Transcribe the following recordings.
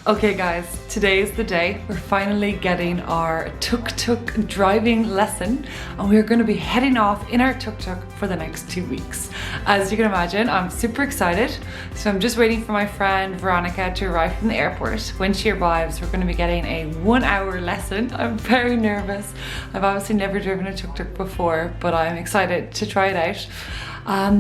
Okay guys, today is the day. We're finally getting our tuk-tuk driving lesson and we're going to be heading off in our tuk-tuk for the next 2 weeks. As you can imagine, I'm super excited. So I'm just waiting for my friend Veronica to arrive from the airport. When she arrives, we're going to be getting a 1-hour lesson. I'm very nervous. I've obviously never driven a tuk-tuk before, but I'm excited to try it out.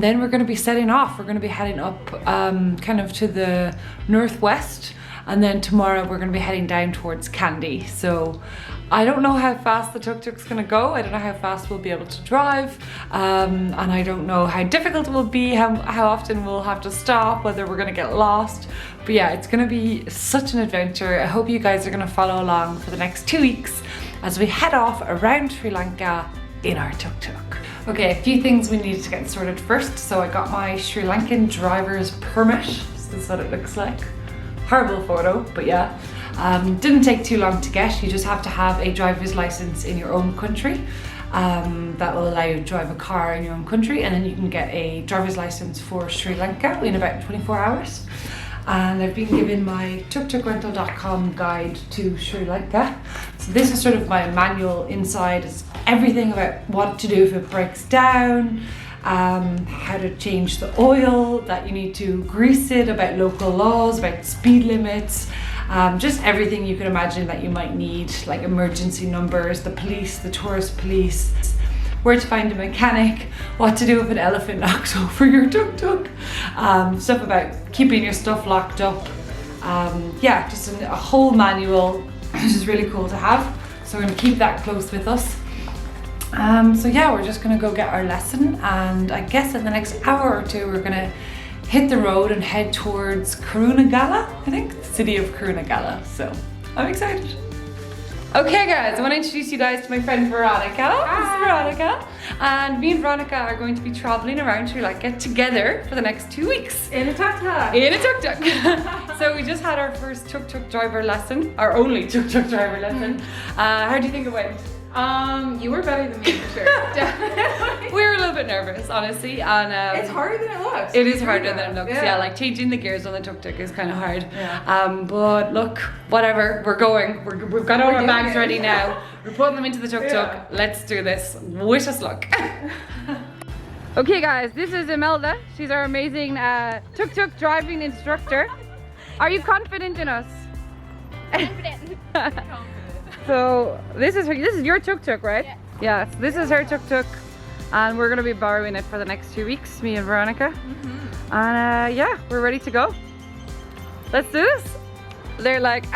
Then we're going to be setting off. We're going to be heading up kind of to the northwest. And then tomorrow we're going to be heading down towards Kandy. So I don't know how fast the tuk-tuk's going to go. I don't know how fast we'll be able to drive. And I don't know how difficult it will be, how often we'll have to stop, whether we're going to get lost. But yeah, it's going to be such an adventure. I hope you guys are going to follow along for the next 2 weeks as we head off around Sri Lanka in our tuk-tuk. Okay, a few things we needed to get sorted first. So I got my Sri Lankan driver's permit. This is what it looks like. Horrible photo, but yeah. Didn't take too long to get. You just have to have a driver's license in your own country. That will allow you to drive a car in your own country, and then you can get a driver's license for Sri Lanka in about 24 hours. And I've been given my tuktukrental.com guide to Sri Lanka. So this is sort of my manual inside. It's everything about what to do if it breaks down, how to change the oil, that you need to grease it, about local laws, about speed limits, just everything you can imagine that you might need, like emergency numbers, the police, the tourist police, where to find a mechanic, what to do if an elephant knocks over your tuk-tuk, stuff about keeping your stuff locked up. Yeah, just a whole manual, which is really cool to have. So we're going to keep that close with us. So yeah, we're just gonna go get our lesson, and I guess in the next hour or two we're gonna hit the road and head towards Kurunegala, I think, the city of Kurunegala. So I'm excited. Okay guys, I want to introduce you guys to my friend Veronica. Hi. This is Veronica, and me and Veronica are going to be traveling around Sri Lanka together for the next 2 weeks. In a tuk-tuk. In a tuk-tuk. So we just had our first tuk-tuk driver lesson, our only tuk-tuk driver lesson. How do you think it went? You were better than me for sure. Definitely. We were a little bit nervous, honestly, and it's harder than it looks. It is harder than it looks. Yeah, like changing the gears on the tuk-tuk is kind of hard. Yeah. But look, whatever, we're going. We've got all our bags ready now. We're putting them into the tuk-tuk. Yeah. Let's do this. Wish us luck. Okay, guys, this is Imelda. She's our amazing tuk-tuk driving instructor. Are you confident in us? Confident. So this is your tuk-tuk, right? Yeah. Yes, this is her tuk-tuk, and we're gonna be borrowing it for the next 2 weeks, me and Veronica. And yeah, we're ready to go. Let's do this. They're like, oh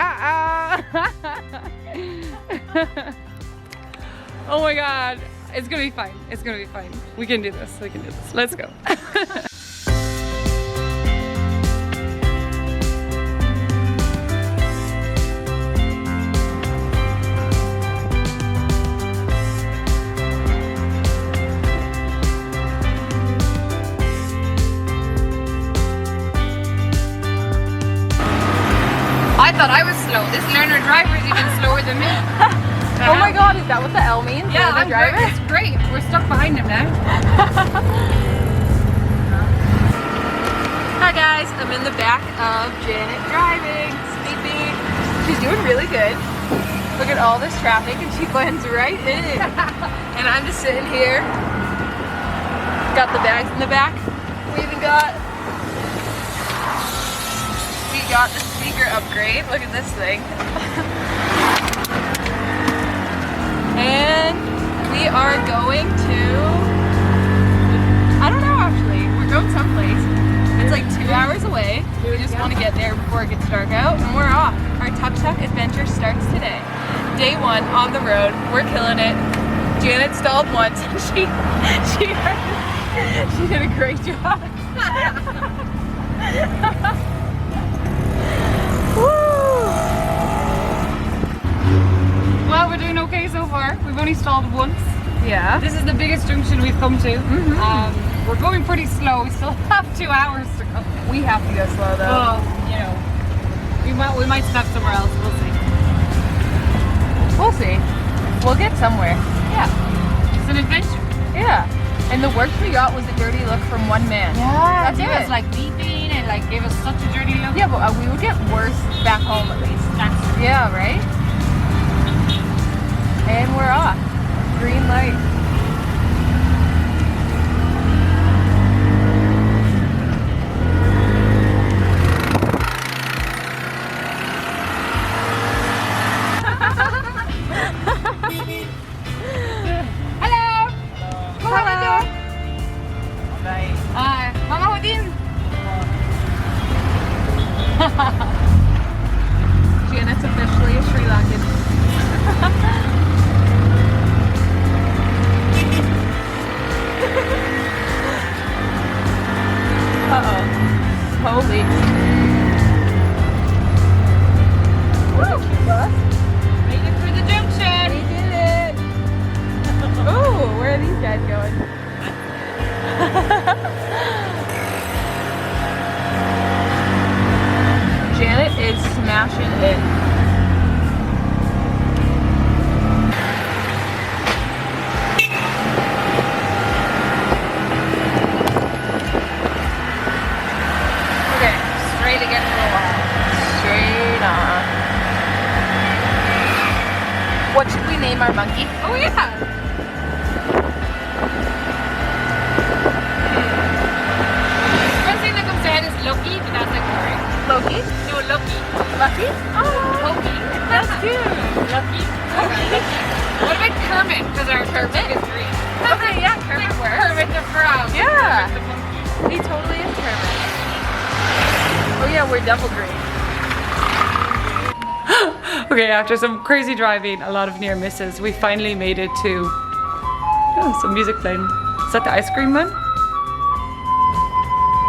my god, it's gonna be fine. It's gonna be fine. We can do this. We can do this. Let's go. I thought I was slow. This learner driver is even slower than me. Oh my god, is that what the L means? Yeah, the driver? It's great. We're stuck behind him now. Hi guys, I'm in the back of Janet driving, sleeping. She's doing really good. Look at all this traffic and she blends right in. And I'm just sitting here. Got the bags in the back. We even got the speaker upgrade. Look at this thing. And we are going to, I don't know actually, we're going someplace. It's like 2 hours away. We just want to get there before it gets dark out, and we're off. Our tuk-tuk adventure starts today. Day 1 on the road. We're killing it. Janet stalled once. She did a great job. Well, we're doing okay so far. We've only stalled once. Yeah. This is the biggest junction we've come to. We're going pretty slow. We still have 2 hours to go. We have to go slow though. Well, you know, we might stop somewhere else. We'll see. We'll see. We'll get somewhere. Yeah. It's an adventure. Yeah. And the worst we got was a dirty look from one man. Yeah, That's he it. was like beeping and like gave us such a dirty look. Yeah, but we would get worse back home. out, right? And we're off. Green light. Hello. Hello. Hi. Mama Houdin. Janet's officially a Sri Lankan. Uh-oh. Holy. Woo! Made it through the junction. We did it. Ooh, where are these guys going? Janet is smashing it. Okay, straight again for a while. Straight on. What should we name our monkey? Oh yeah! First thing that comes to head is Loki, but that's like boring. Loki? No, Loki. Lucky? Oh, Loki. that's cute. Lucky. What about Kermit? Because our Kermit is green. Okay, yeah, Kermit works. Kermit the Frog. Yeah. Kermit the monkey. He totally is Kermit. Oh yeah, we're double green. Okay, after some crazy driving, a lot of near misses, we finally made it to some music playing. Is that the ice cream man?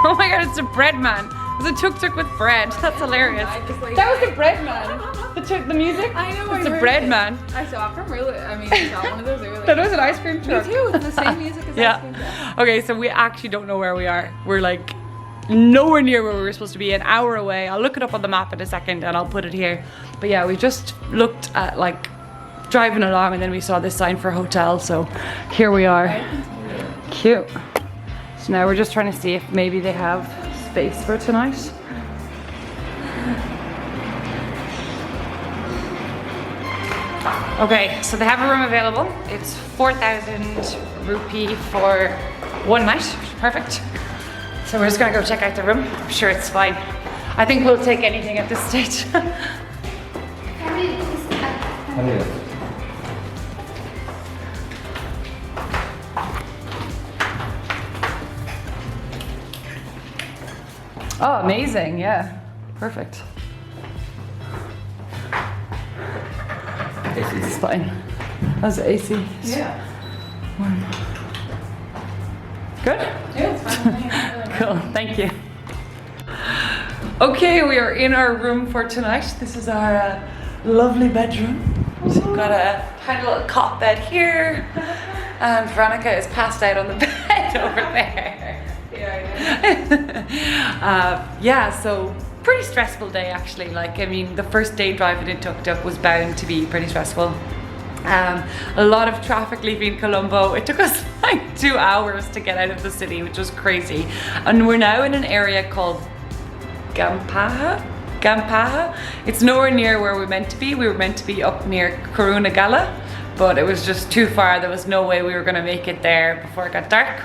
Oh my god, it's the bread man. It's a tuk-tuk with bread. That's hilarious. That was the bread man. The music? I know. It's the bread man. I saw from really. I saw one of those earlier. That was an ice cream truck. Me too. It's the same music as Yeah. ice cream truck. Okay, so we actually don't know where we are. We're like nowhere near where we were supposed to be, an hour away. I'll look it up on the map in a second and I'll put it here. But yeah, we just looked at like driving along and then we saw this sign for a hotel. So here we are. Cute. So now we're just trying to see if maybe they have space for tonight. Okay, so they have a room available. It's 4,000 rupee for one night, perfect. So we're just gonna go check out the room. I'm sure it's fine. I think we'll take anything at this stage. Oh, amazing, yeah, perfect. It's fine. How's the AC? Yeah. Warm. Good? Yeah, it's fine. Cool, thank you. Okay, we are in our room for tonight. This is our lovely bedroom. So we've got a tiny little cot bed here. And Veronica is passed out on the bed over there. Yeah, so pretty stressful day actually. Like, I mean, the first day driving in Tuk Tuk was bound to be pretty stressful. A lot of traffic leaving Colombo. It took us like 2 hours to get out of the city, which was crazy. And we're now in an area called Gampaha. It's nowhere near where we're meant to be. We were meant to be up near Kurunagala, but it was just too far. There was no way we were gonna make it there before it got dark.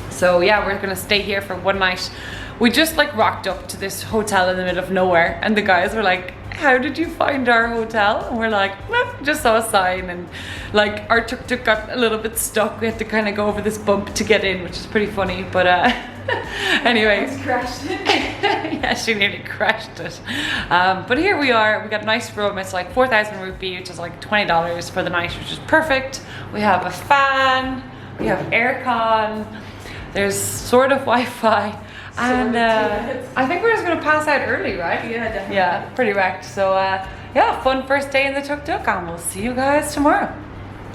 So yeah, we're gonna stay here for one night. We just like rocked up to this hotel in the middle of nowhere and the guys were like, how did you find our hotel? And we're like, well, just saw a sign, and like our tuk-tuk got a little bit stuck. We had to kind of go over this bump to get in, which is pretty funny, but anyway. Crashed it. Yeah, she nearly crashed it. But here we are, we got a nice room. It's like 4,000 rupee, which is like $20 for the night, which is perfect. We have a fan, we have aircon, there's sort of Wi-Fi. And I think we're just gonna pass out early, right? Yeah, definitely. Yeah, pretty wrecked. So yeah, fun first day in the tuk-tuk, and we'll see you guys tomorrow.